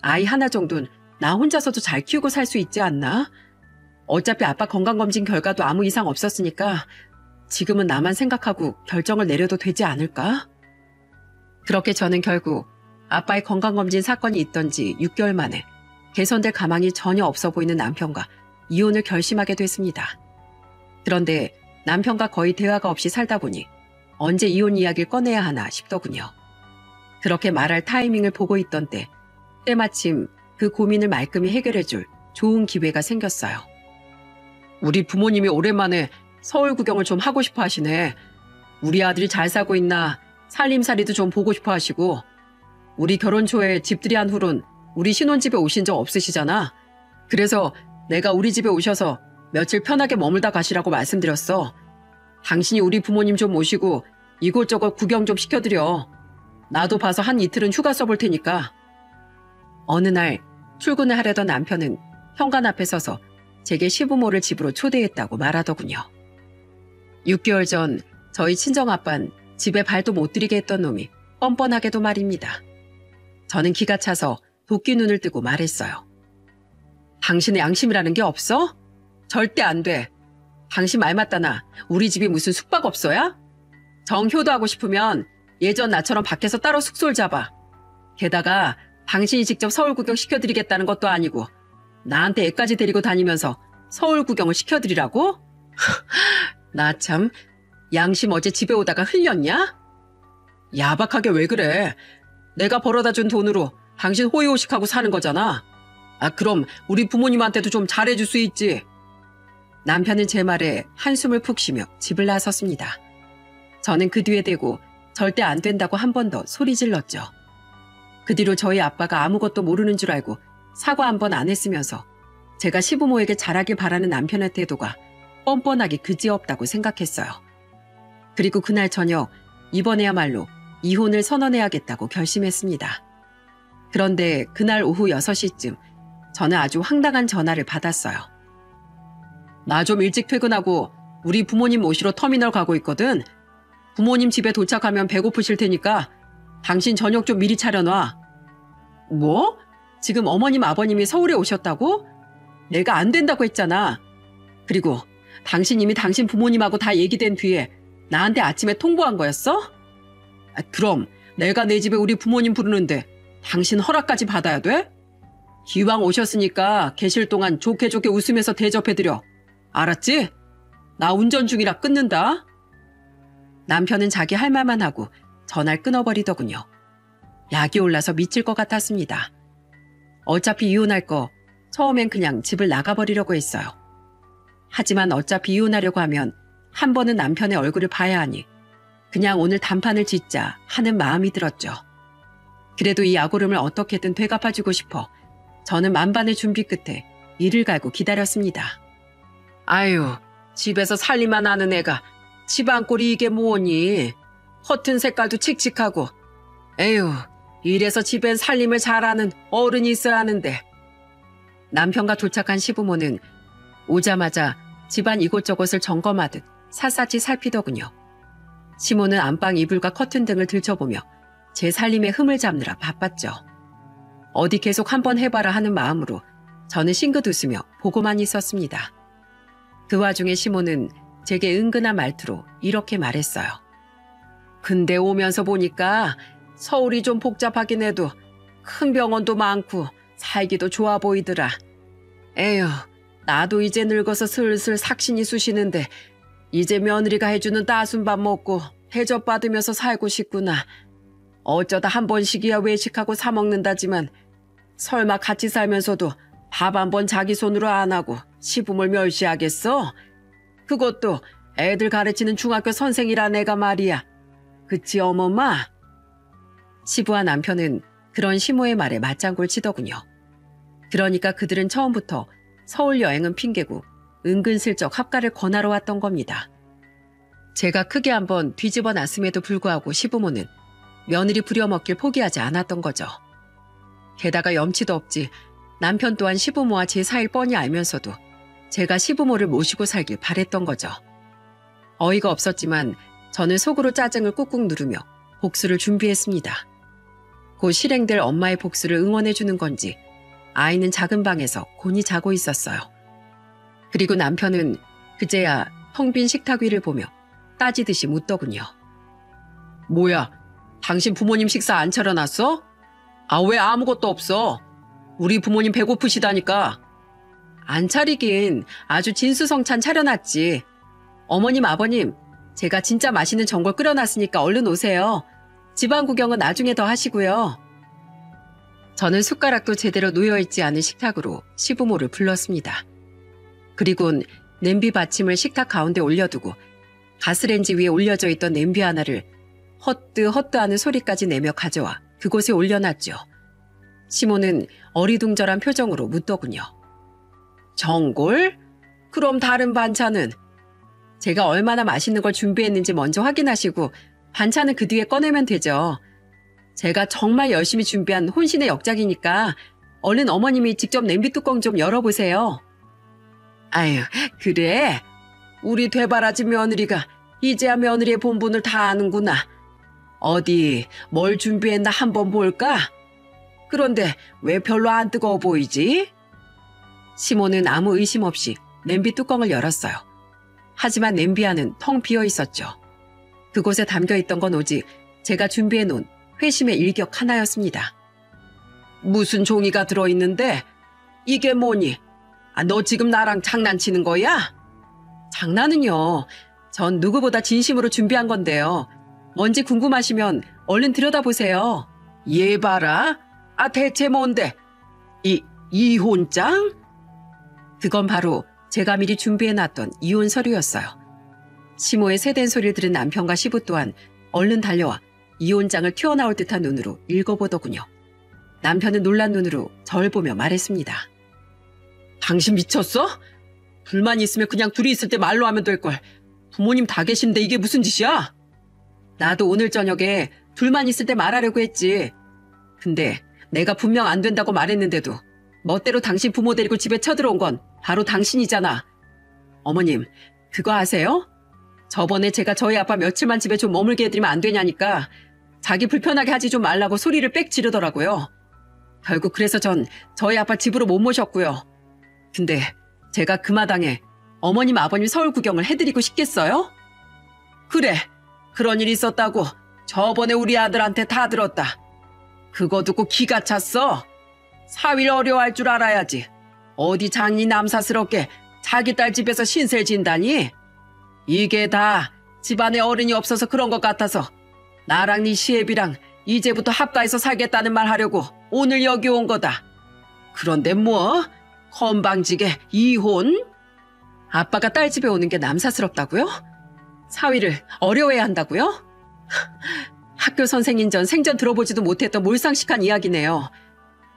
아이 하나 정도는 나 혼자서도 잘 키우고 살 수 있지 않나? 어차피 아빠 건강검진 결과도 아무 이상 없었으니까 지금은 나만 생각하고 결정을 내려도 되지 않을까? 그렇게 저는 결국 아빠의 건강검진 사건이 있던 지 6개월 만에 개선될 가망이 전혀 없어 보이는 남편과 이혼을 결심하게 됐습니다. 그런데 남편과 거의 대화가 없이 살다 보니 언제 이혼 이야기를 꺼내야 하나 싶더군요. 그렇게 말할 타이밍을 보고 있던 때마침 그 고민을 말끔히 해결해줄 좋은 기회가 생겼어요. 우리 부모님이 오랜만에 서울 구경을 좀 하고 싶어 하시네. 우리 아들이 잘 살고 있나 살림살이도 좀 보고 싶어 하시고 우리 결혼 초에 집들이 한 후론 우리 신혼집에 오신 적 없으시잖아. 그래서 내가 우리 집에 오셔서 며칠 편하게 머물다 가시라고 말씀드렸어. 당신이 우리 부모님 좀 모시고 이곳저곳 구경 좀 시켜드려. 나도 봐서 한 이틀은 휴가 써볼 테니까. 어느 날 출근을 하려던 남편은 현관 앞에 서서 제게 시부모를 집으로 초대했다고 말하더군요. 6개월 전 저희 친정아빤 집에 발도 못 들이게 했던 놈이 뻔뻔하게도 말입니다. 저는 기가 차서 도끼 눈을 뜨고 말했어요. 당신의 양심이라는 게 없어? 절대 안 돼. 당신 말 맞다나 우리 집이 무슨 숙박업소야? 정효도하고 싶으면 예전 나처럼 밖에서 따로 숙소를 잡아. 게다가 당신이 직접 서울 구경 시켜드리겠다는 것도 아니고 나한테 애까지 데리고 다니면서 서울 구경을 시켜드리라고? 나 참 양심 어제 집에 오다가 흘렸냐? 야박하게 왜 그래? 내가 벌어다 준 돈으로 당신 호의호식하고 사는 거잖아. 아 그럼 우리 부모님한테도 좀 잘해줄 수 있지. 남편은 제 말에 한숨을 푹 쉬며 집을 나섰습니다. 저는 그 뒤에 대고 절대 안 된다고 한 번 더 소리 질렀죠. 그 뒤로 저희 아빠가 아무것도 모르는 줄 알고 사과 한 번 안 했으면서 제가 시부모에게 잘하길 바라는 남편의 태도가 뻔뻔하게 그지없다고 생각했어요. 그리고 그날 저녁 이번에야말로 이혼을 선언해야겠다고 결심했습니다. 그런데 그날 오후 6시쯤 저는 아주 황당한 전화를 받았어요. 나 좀 일찍 퇴근하고 우리 부모님 모시러 터미널 가고 있거든. 부모님 집에 도착하면 배고프실 테니까 당신 저녁 좀 미리 차려놔. 뭐? 지금 어머님 아버님이 서울에 오셨다고? 내가 안 된다고 했잖아. 그리고 당신 이미 당신 부모님하고 다 얘기된 뒤에 나한테 아침에 통보한 거였어? 아, 그럼 내가 내 집에 우리 부모님 부르는데 당신 허락까지 받아야 돼? 기왕 오셨으니까 계실 동안 좋게 좋게 웃으면서 대접해드려. 알았지? 나 운전 중이라 끊는다. 남편은 자기 할 말만 하고 전화를 끊어버리더군요. 약이 올라서 미칠 것 같았습니다. 어차피 이혼할 거 처음엔 그냥 집을 나가버리려고 했어요. 하지만 어차피 이혼하려고 하면 한 번은 남편의 얼굴을 봐야 하니 그냥 오늘 단판을 짓자 하는 마음이 들었죠. 그래도 이 약오름을 어떻게든 되갚아주고 싶어 저는 만반의 준비 끝에 이를 갈고 기다렸습니다. 아유, 집에서 살림만 하는 애가 집안꼴이 이게 뭐니? 허튼 색깔도 칙칙하고. 에휴, 이래서 집엔 살림을 잘하는 어른이 있어야 하는데. 남편과 도착한 시부모는 오자마자 집안 이곳저곳을 점검하듯 샅샅이 살피더군요. 시모는 안방 이불과 커튼 등을 들춰보며 제 살림에 흠을 잡느라 바빴죠. 어디 계속 한번 해봐라 하는 마음으로 저는 싱긋 웃으며 보고만 있었습니다. 그 와중에 시모는 제게 은근한 말투로 이렇게 말했어요. 근데 오면서 보니까 서울이 좀 복잡하긴 해도 큰 병원도 많고 살기도 좋아 보이더라. 에휴, 나도 이제 늙어서 슬슬 삭신이 쑤시는데 이제 며느리가 해주는 따순 밥 먹고 대접받으면서 살고 싶구나. 어쩌다 한 번씩이야 외식하고 사 먹는다지만 설마 같이 살면서도 밥 한 번 자기 손으로 안 하고 시부모를 멸시하겠어? 그것도 애들 가르치는 중학교 선생이라 내가 말이야. 그치 어머마? 시부와 남편은 그런 시모의 말에 맞장구를 치더군요. 그러니까 그들은 처음부터 서울 여행은 핑계고 은근슬쩍 합가를 권하러 왔던 겁니다. 제가 크게 한번 뒤집어 놨음에도 불구하고 시부모는 며느리 부려먹길 포기하지 않았던 거죠. 게다가 염치도 없지 남편 또한 시부모와 제 사이를 뻔히 알면서도 제가 시부모를 모시고 살길 바랬던 거죠. 어이가 없었지만 저는 속으로 짜증을 꾹꾹 누르며 복수를 준비했습니다. 곧 실행될 엄마의 복수를 응원해주는 건지 아이는 작은 방에서 곤히 자고 있었어요. 그리고 남편은 그제야 텅 빈 식탁 위를 보며 따지듯이 묻더군요. 뭐야, 당신 부모님 식사 안 차려놨어? 아, 왜 아무것도 없어? 우리 부모님 배고프시다니까. 안 차리긴 아주 진수성찬 차려놨지. 어머님, 아버님, 제가 진짜 맛있는 전골 끓여놨으니까 얼른 오세요. 집안 구경은 나중에 더 하시고요. 저는 숟가락도 제대로 놓여있지 않은 식탁으로 시부모를 불렀습니다. 그리곤 냄비 받침을 식탁 가운데 올려두고 가스레인지 위에 올려져 있던 냄비 하나를 헛뜨헛뜨하는 소리까지 내며 가져와 그곳에 올려놨죠. 시모는 어리둥절한 표정으로 묻더군요. 전골? 그럼 다른 반찬은? 제가 얼마나 맛있는 걸 준비했는지 먼저 확인하시고 반찬은 그 뒤에 꺼내면 되죠. 제가 정말 열심히 준비한 혼신의 역작이니까 얼른 어머님이 직접 냄비 뚜껑 좀 열어보세요. 아유, 그래? 우리 되바라지 며느리가 이제야 며느리의 본분을 다 아는구나. 어디 뭘 준비했나 한번 볼까? 그런데 왜 별로 안 뜨거워 보이지? 시모는 아무 의심 없이 냄비 뚜껑을 열었어요. 하지만 냄비 안은 텅 비어 있었죠. 그곳에 담겨있던 건 오직 제가 준비해놓은 회심의 일격 하나였습니다. 무슨 종이가 들어있는데? 이게 뭐니? 아, 너 지금 나랑 장난치는 거야? 장난은요. 전 누구보다 진심으로 준비한 건데요. 뭔지 궁금하시면 얼른 들여다보세요. 얘 봐라. 아, 대체 뭔데? 이혼장? 그건 바로 제가 미리 준비해놨던 이혼 서류였어요. 시모의 새된 소리를 들은 남편과 시부 또한 얼른 달려와 이혼장을 튀어나올 듯한 눈으로 읽어보더군요. 남편은 놀란 눈으로 절 보며 말했습니다. 당신 미쳤어? 불만 있으면 그냥 둘이 있을 때 말로 하면 될걸. 부모님 다 계신데 이게 무슨 짓이야? 나도 오늘 저녁에 둘만 있을 때 말하려고 했지. 근데 내가 분명 안 된다고 말했는데도 멋대로 당신 부모 데리고 집에 쳐들어온 건 바로 당신이잖아. 어머님, 그거 아세요? 저번에 제가 저희 아빠 며칠만 집에 좀 머물게 해드리면 안 되냐니까 자기 불편하게 하지 좀 말라고 소리를 빽 지르더라고요. 결국 그래서 전 저희 아빠 집으로 못 모셨고요. 근데 제가 그 마당에 어머님 아버님 서울 구경을 해드리고 싶겠어요? 그래, 그런 일이 있었다고 저번에 우리 아들한테 다 들었다. 그거 듣고 기가 찼어. 사위를 어려워할 줄 알아야지. 어디 장인이 남사스럽게 자기 딸 집에서 신세를 진다니? 이게 다 집안에 어른이 없어서 그런 것 같아서 나랑 네 시애비랑 이제부터 합가해서 살겠다는 말 하려고 오늘 여기 온 거다. 그런데 뭐? 건방지게 이혼? 아빠가 딸 집에 오는 게 남사스럽다고요? 사위를 어려워해야 한다고요? 학교 선생인 전 생전 들어보지도 못했던 몰상식한 이야기네요.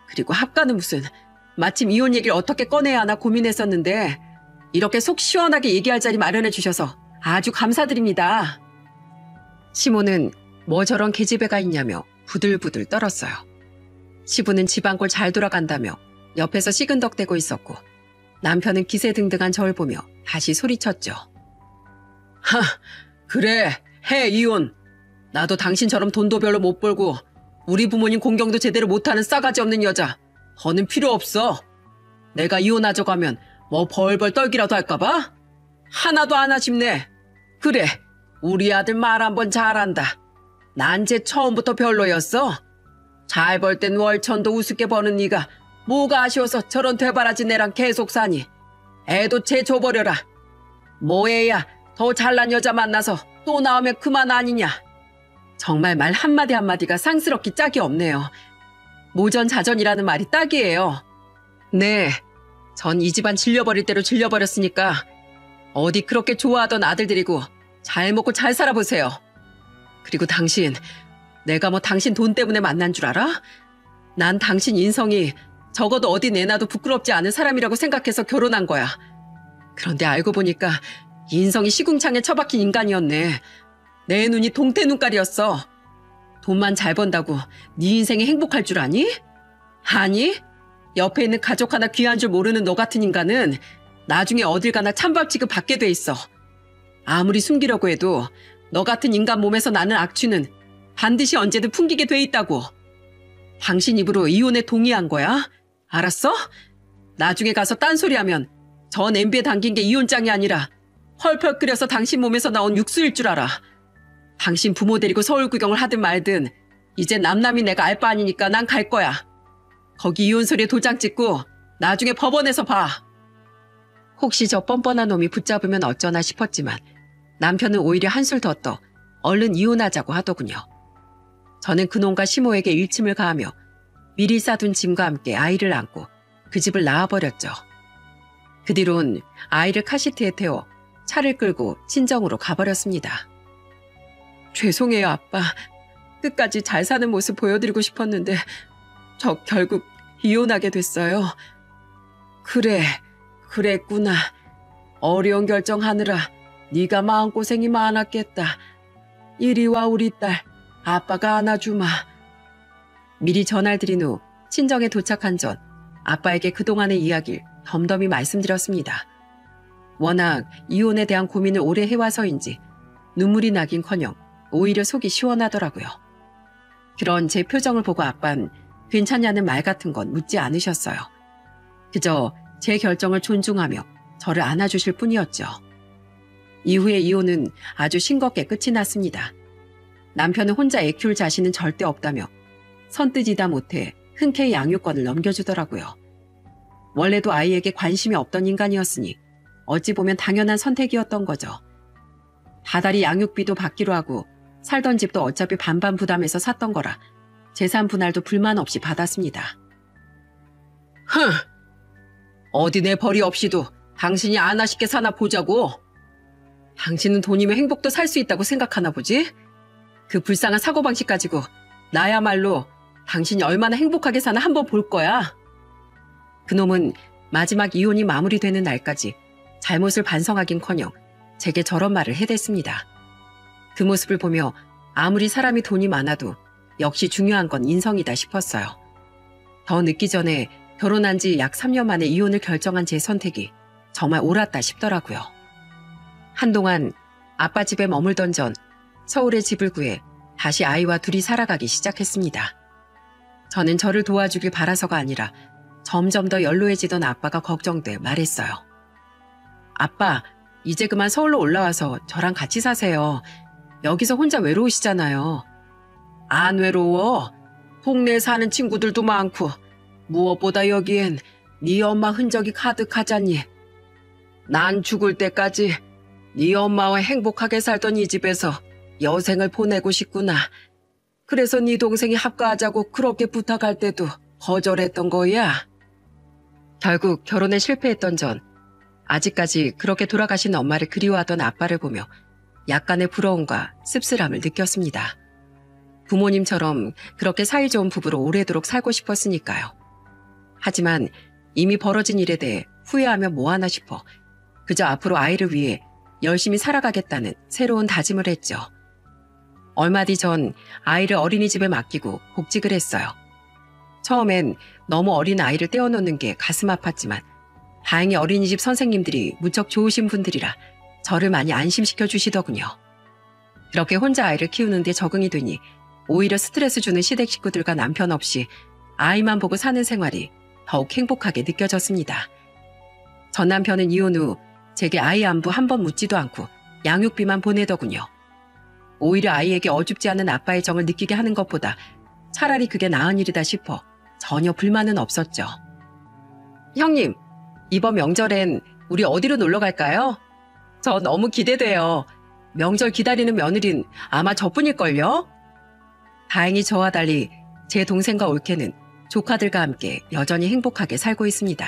그리고 합가는 무슨, 마침 이혼 얘기를 어떻게 꺼내야 하나 고민했었는데 이렇게 속 시원하게 얘기할 자리 마련해 주셔서 아주 감사드립니다. 시모는 뭐 저런 계집애가 있냐며 부들부들 떨었어요. 시부는 집안꼴 잘 돌아간다며 옆에서 시근덕대고 있었고 남편은 기세등등한 저를 보며 다시 소리쳤죠. 하, 그래, 해 이혼. 나도 당신처럼 돈도 별로 못 벌고 우리 부모님 공경도 제대로 못하는 싸가지 없는 여자 더는 필요 없어. 내가 이혼하자고 하면 뭐 벌벌 떨기라도 할까봐? 하나도 안 아쉽네. 그래, 우리 아들 말 한번 잘한다. 난 쟤 처음부터 별로였어. 잘 벌 땐 월천도 우습게 버는 네가 뭐가 아쉬워서 저런 되바라지 내랑 계속 사니. 애도 쟤 줘버려라. 뭐해야 더 잘난 여자 만나서 또 나오면 그만 아니냐. 정말 말 한마디 한마디가 상스럽기 짝이 없네요. 모전자전이라는 말이 딱이에요. 네, 전 이 집안 질려버릴 대로 질려버렸으니까 어디 그렇게 좋아하던 아들 데리고 잘 먹고 잘 살아보세요. 그리고 당신, 내가 뭐 당신 돈 때문에 만난 줄 알아? 난 당신 인성이 적어도 어디 내놔도 부끄럽지 않은 사람이라고 생각해서 결혼한 거야. 그런데 알고 보니까 인성이 시궁창에 처박힌 인간이었네. 내 눈이 동태 눈깔이었어. 돈만 잘 번다고 네 인생이 행복할 줄 아니? 아니? 옆에 있는 가족 하나 귀한 줄 모르는 너 같은 인간은 나중에 어딜 가나 찬밥 취급 받게 돼 있어. 아무리 숨기려고 해도 너 같은 인간 몸에서 나는 악취는 반드시 언제든 풍기게 돼 있다고. 당신 입으로 이혼에 동의한 거야? 알았어? 나중에 가서 딴소리하면 저 냄비에 담긴 게 이혼장이 아니라 펄펄 끓여서 당신 몸에서 나온 육수일 줄 알아. 당신 부모 데리고 서울 구경을 하든 말든 이제 남남이 내가 알 바 아니니까 난 갈 거야. 거기 이혼서류에 도장 찍고 나중에 법원에서 봐. 혹시 저 뻔뻔한 놈이 붙잡으면 어쩌나 싶었지만 남편은 오히려 한술 더 떠 얼른 이혼하자고 하더군요. 저는 그놈과 시모에게 일침을 가하며 미리 싸둔 짐과 함께 아이를 안고 그 집을 나와버렸죠. 그 뒤론 아이를 카시트에 태워 차를 끌고 친정으로 가버렸습니다. 죄송해요, 아빠. 끝까지 잘 사는 모습 보여드리고 싶었는데 저 결국 이혼하게 됐어요. 그래, 그랬구나. 어려운 결정하느라 네가 마음고생이 많았겠다. 이리 와 우리 딸, 아빠가 안아주마. 미리 전화를 드린 후 친정에 도착한 전 아빠에게 그동안의 이야기를 덤덤히 말씀드렸습니다. 워낙 이혼에 대한 고민을 오래 해와서인지 눈물이 나긴커녕 오히려 속이 시원하더라고요. 그런 제 표정을 보고 아빠는 괜찮냐는 말 같은 건 묻지 않으셨어요. 그저 제 결정을 존중하며 저를 안아주실 뿐이었죠. 이후의 이혼은 아주 싱겁게 끝이 났습니다. 남편은 혼자 애 키울 자신은 절대 없다며 선뜻이다 못해 흔쾌히 양육권을 넘겨주더라고요. 원래도 아이에게 관심이 없던 인간이었으니 어찌 보면 당연한 선택이었던 거죠. 다달이 양육비도 받기로 하고 살던 집도 어차피 반반 부담해서 샀던 거라 재산 분할도 불만 없이 받았습니다. 흥! 어디 내 벌이 없이도 당신이 안 아쉽게 사나 보자고. 당신은 돈이면 행복도 살 수 있다고 생각하나 보지? 그 불쌍한 사고방식 가지고 나야말로 당신이 얼마나 행복하게 사나 한번 볼 거야. 그놈은 마지막 이혼이 마무리되는 날까지 잘못을 반성하긴커녕 제게 저런 말을 해댔습니다. 그 모습을 보며 아무리 사람이 돈이 많아도 역시 중요한 건 인성이다 싶었어요. 더 늦기 전에 결혼한 지 약 3년 만에 이혼을 결정한 제 선택이 정말 옳았다 싶더라고요. 한동안 아빠 집에 머물던 전 서울에 집을 구해 다시 아이와 둘이 살아가기 시작했습니다. 저는 저를 도와주길 바라서가 아니라 점점 더 연로해지던 아빠가 걱정돼 말했어요. 아빠, 이제 그만 서울로 올라와서 저랑 같이 사세요. 여기서 혼자 외로우시잖아요. 안 외로워. 동네에 사는 친구들도 많고 무엇보다 여기엔 네 엄마 흔적이 가득하잖니. 난 죽을 때까지 네 엄마와 행복하게 살던 이 집에서 여생을 보내고 싶구나. 그래서 네 동생이 합가하자고 그렇게 부탁할 때도 거절했던 거야. 결국 결혼에 실패했던 전 아직까지 그렇게 돌아가신 엄마를 그리워하던 아빠를 보며 약간의 부러움과 씁쓸함을 느꼈습니다. 부모님처럼 그렇게 사이좋은 부부로 오래도록 살고 싶었으니까요. 하지만 이미 벌어진 일에 대해 후회하면 뭐하나 싶어 그저 앞으로 아이를 위해 열심히 살아가겠다는 새로운 다짐을 했죠. 얼마 뒤 전 아이를 어린이집에 맡기고 복직을 했어요. 처음엔 너무 어린 아이를 떼어놓는 게 가슴 아팠지만 다행히 어린이집 선생님들이 무척 좋으신 분들이라 저를 많이 안심시켜 주시더군요. 그렇게 혼자 아이를 키우는데 적응이 되니 오히려 스트레스 주는 시댁 식구들과 남편 없이 아이만 보고 사는 생활이 더욱 행복하게 느껴졌습니다. 전 남편은 이혼 후 제게 아이 안부 한 번 묻지도 않고 양육비만 보내더군요. 오히려 아이에게 어줍지 않은 아빠의 정을 느끼게 하는 것보다 차라리 그게 나은 일이다 싶어 전혀 불만은 없었죠. 형님, 이번 명절엔 우리 어디로 놀러 갈까요? 저 너무 기대돼요. 명절 기다리는 며느린 아마 저뿐일걸요? 다행히 저와 달리 제 동생과 올케는 조카들과 함께 여전히 행복하게 살고 있습니다.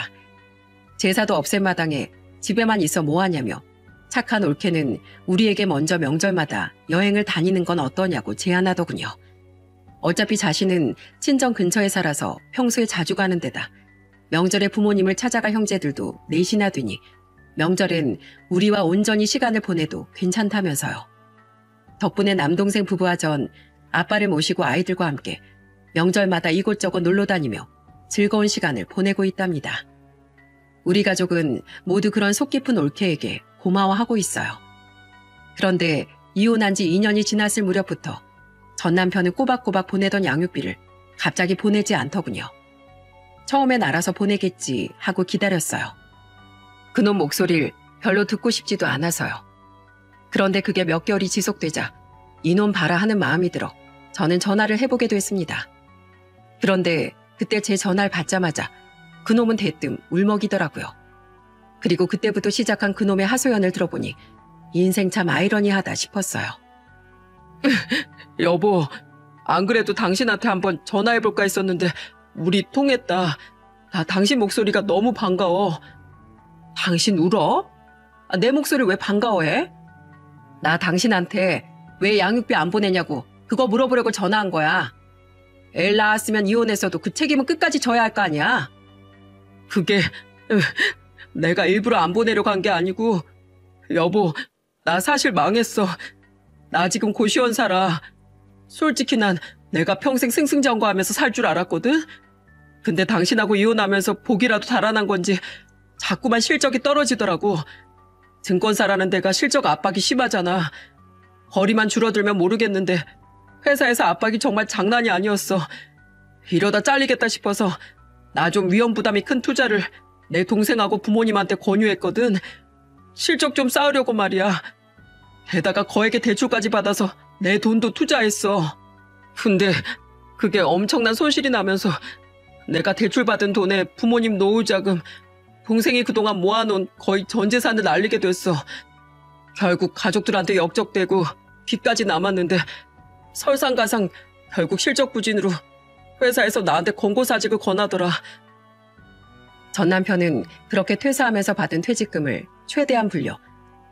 제사도 없앨 마당에 집에만 있어 뭐하냐며 착한 올케는 우리에게 먼저 명절마다 여행을 다니는 건 어떠냐고 제안하더군요. 어차피 자신은 친정 근처에 살아서 평소에 자주 가는 데다 명절에 부모님을 찾아갈 형제들도 넷이나 되니 명절엔 우리와 온전히 시간을 보내도 괜찮다면서요. 덕분에 남동생 부부와 전 아빠를 모시고 아이들과 함께 명절마다 이곳저곳 놀러 다니며 즐거운 시간을 보내고 있답니다. 우리 가족은 모두 그런 속 깊은 올케에게 고마워하고 있어요. 그런데 이혼한 지 2년이 지났을 무렵부터 전 남편은 꼬박꼬박 보내던 양육비를 갑자기 보내지 않더군요. 처음엔 알아서 보내겠지 하고 기다렸어요. 그놈 목소리를 별로 듣고 싶지도 않아서요. 그런데 그게 몇 개월이 지속되자 이놈 봐라 하는 마음이 들어 저는 전화를 해보게 됐습니다. 그런데 그때 제 전화를 받자마자 그놈은 대뜸 울먹이더라고요. 그리고 그때부터 시작한 그놈의 하소연을 들어보니 인생 참 아이러니하다 싶었어요. 여보, 안 그래도 당신한테 한번 전화해볼까 했었는데 우리 통했다. 나 당신 목소리가 너무 반가워. 당신 울어? 내 목소리 왜 반가워해? 나 당신한테 왜 양육비 안 보내냐고 그거 물어보려고 전화한 거야. 애 낳았으면 이혼했어도 그 책임은 끝까지 져야 할 거 아니야. 그게 내가 일부러 안 보내려고 한 게 아니고 여보, 나 사실 망했어. 나 지금 고시원 살아. 솔직히 난 내가 평생 승승장구하면서 살 줄 알았거든? 근데 당신하고 이혼하면서 복이라도 달아난 건지 자꾸만 실적이 떨어지더라고. 증권사라는 데가 실적 압박이 심하잖아. 거리만 줄어들면 모르겠는데 회사에서 압박이 정말 장난이 아니었어. 이러다 잘리겠다 싶어서 나 좀 위험 부담이 큰 투자를 내 동생하고 부모님한테 권유했거든. 실적 좀 쌓으려고 말이야. 게다가 거액의 대출까지 받아서 내 돈도 투자했어. 근데 그게 엄청난 손실이 나면서 내가 대출받은 돈에 부모님 노후자금, 동생이 그동안 모아놓은 거의 전 재산을 날리게 됐어. 결국 가족들한테 역적되고 빚까지 남았는데 설상가상 결국 실적 부진으로 회사에서 나한테 권고사직을 권하더라. 전 남편은 그렇게 퇴사하면서 받은 퇴직금을 최대한 불려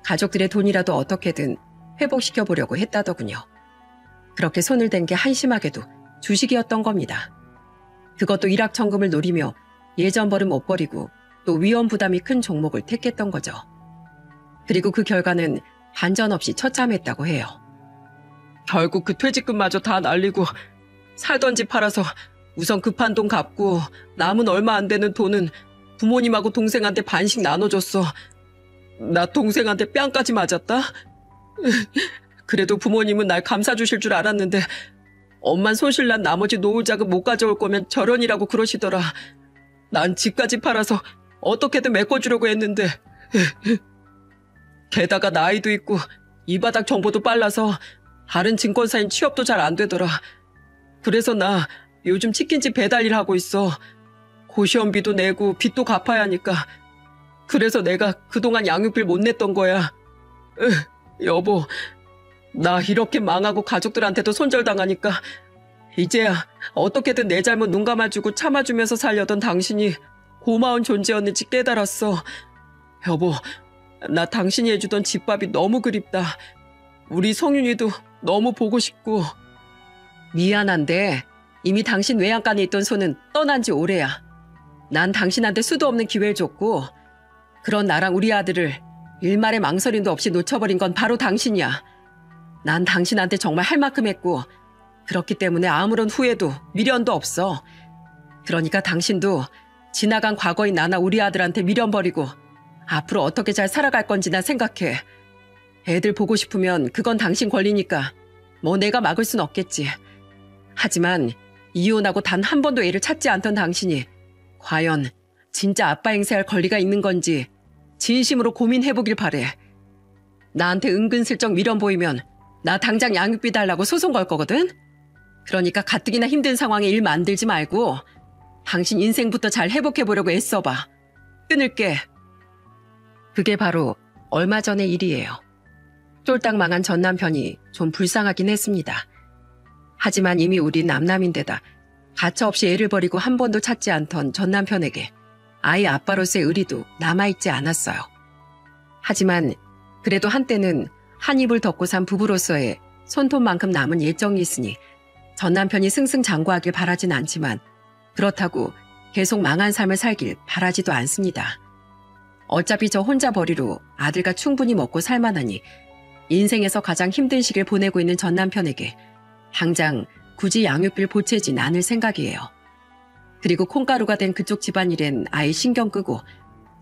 가족들의 돈이라도 어떻게든 회복시켜보려고 했다더군요. 그렇게 손을 댄 게 한심하게도 주식이었던 겁니다. 그것도 일확천금을 노리며 예전 버릇 못 버리고 또 위험 부담이 큰 종목을 택했던 거죠. 그리고 그 결과는 반전 없이 처참했다고 해요. 결국 그 퇴직금마저 다 날리고 살던 집 팔아서 우선 급한 돈 갚고 남은 얼마 안 되는 돈은 부모님하고 동생한테 반씩 나눠줬어. 나 동생한테 뺨까지 맞았다? 그래도 부모님은 날 감싸주실 줄 알았는데 엄만 손실난 나머지 노후자금 못 가져올 거면 절연이라고 그러시더라. 난 집까지 팔아서 어떻게든 메꿔주려고 했는데 게다가 나이도 있고 이 바닥 정보도 빨라서 다른 증권사인 취업도 잘 안 되더라. 그래서 나 요즘 치킨집 배달 일 하고 있어. 고시원비도 내고 빚도 갚아야 하니까. 그래서 내가 그동안 양육비를 못 냈던 거야. 여보, 나 이렇게 망하고 가족들한테도 손절당하니까 이제야 어떻게든 내 잘못 눈 감아주고 참아주면서 살려던 당신이 고마운 존재였는지 깨달았어. 여보, 나 당신이 해주던 집밥이 너무 그립다. 우리 성윤이도 너무 보고 싶고. 미안한데 이미 당신 외양간에 있던 손은 떠난 지 오래야. 난 당신한테 수도 없는 기회를 줬고 그런 나랑 우리 아들을 일말의 망설임도 없이 놓쳐버린 건 바로 당신이야. 난 당신한테 정말 할 만큼 했고 그렇기 때문에 아무런 후회도 미련도 없어. 그러니까 당신도 지나간 과거인 나나 우리 아들한테 미련 버리고 앞으로 어떻게 잘 살아갈 건지나 생각해. 애들 보고 싶으면 그건 당신 권리니까 뭐 내가 막을 순 없겠지. 하지만 이혼하고 단 한 번도 애를 찾지 않던 당신이 과연 진짜 아빠 행세할 권리가 있는 건지 진심으로 고민해보길 바래. 나한테 은근슬쩍 미련 보이면 나 당장 양육비 달라고 소송 걸 거거든? 그러니까 가뜩이나 힘든 상황에 일 만들지 말고 당신 인생부터 잘 회복해보려고 애써봐. 끊을게. 그게 바로 얼마 전의 일이에요. 쫄딱 망한 전 남편이 좀 불쌍하긴 했습니다. 하지만 이미 우리 남남인데다 가차없이 애를 버리고 한 번도 찾지 않던 전 남편에게 아이 아빠로서의 의리도 남아있지 않았어요. 하지만 그래도 한때는 한 입을 덮고 산 부부로서의 손톱만큼 남은 예정이 있으니 전 남편이 승승장구하길 바라진 않지만 그렇다고 계속 망한 삶을 살길 바라지도 않습니다. 어차피 저 혼자 벌이로 아들과 충분히 먹고 살만하니 인생에서 가장 힘든 시기를 보내고 있는 전 남편에게 당장 굳이 양육비를 보채진 않을 생각이에요. 그리고 콩가루가 된 그쪽 집안일엔 아예 신경 끄고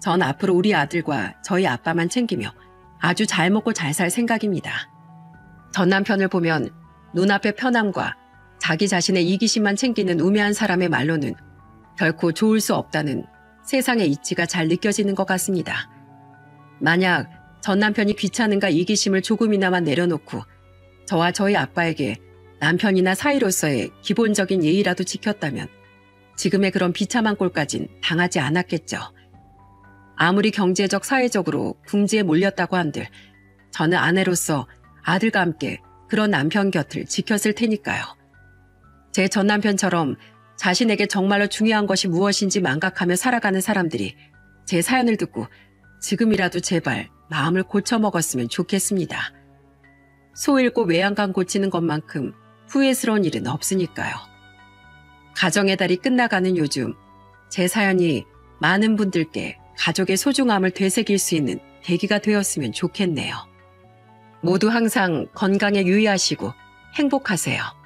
전 앞으로 우리 아들과 저희 아빠만 챙기며 아주 잘 먹고 잘 살 생각입니다. 전 남편을 보면 눈앞의 편함과 자기 자신의 이기심만 챙기는 우매한 사람의 말로는 결코 좋을 수 없다는 세상의 이치가 잘 느껴지는 것 같습니다. 만약 전 남편이 귀찮은가 이기심을 조금이나마 내려놓고 저와 저희 아빠에게 남편이나 사이로서의 기본적인 예의라도 지켰다면 지금의 그런 비참한 꼴까진 당하지 않았겠죠. 아무리 경제적, 사회적으로 궁지에 몰렸다고 한들 저는 아내로서 아들과 함께 그런 남편 곁을 지켰을 테니까요. 제 전 남편처럼 자신에게 정말로 중요한 것이 무엇인지 망각하며 살아가는 사람들이 제 사연을 듣고 지금이라도 제발 마음을 고쳐먹었으면 좋겠습니다. 소 잃고 외양간 고치는 것만큼 후회스러운 일은 없으니까요. 가정의 달이 끝나가는 요즘 제 사연이 많은 분들께 가족의 소중함을 되새길 수 있는 계기가 되었으면 좋겠네요. 모두 항상 건강에 유의하시고 행복하세요.